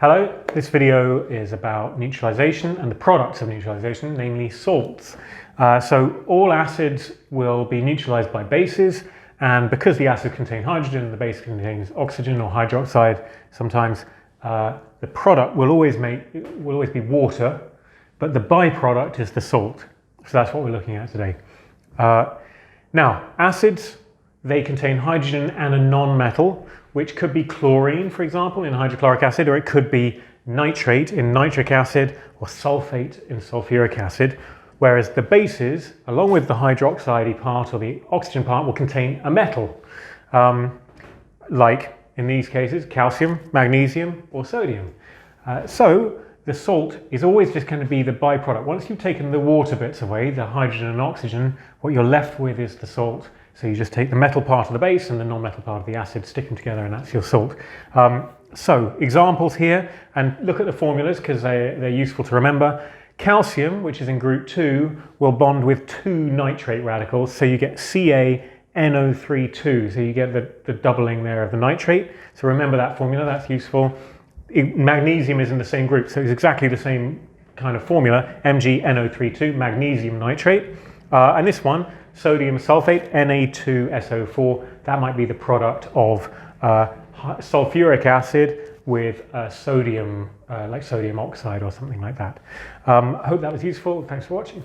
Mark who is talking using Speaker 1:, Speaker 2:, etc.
Speaker 1: Hello, this video is about neutralisation and the products of neutralisation, namely salts. So all acids will be neutralised by bases, and because the acids contain hydrogen and the base contains oxygen or hydroxide, sometimes the product will always be water, but the byproduct is the salt. So that's what we're looking at today. Now, acids, they contain hydrogen and a non-metal, which could be chlorine, for example, in hydrochloric acid, or it could be nitrate in nitric acid, or sulfate in sulfuric acid, whereas the bases, along with the hydroxide part or the oxygen part, will contain a metal, like in these cases, calcium, magnesium, or sodium. So the salt is always just going to be the byproduct. Once you've taken the water bits away, the hydrogen and oxygen, what you're left with is the salt. So you just take the metal part of the base and the non-metal part of the acid, stick them together, and that's your salt. So examples here, and look at the formulas because they're useful to remember. Calcium, which is in group 2, will bond with 2 nitrate radicals, so you get CaNO3+, so you get the doubling there of the nitrate. So remember that formula, that's useful. Magnesium is in the same group, so it's exactly the same kind of formula, MgNO3+, magnesium nitrate. And this one, sodium sulfate, Na2SO4, that might be the product of sulfuric acid with sodium, like sodium oxide or something like that. I hope that was useful. Thanks for watching.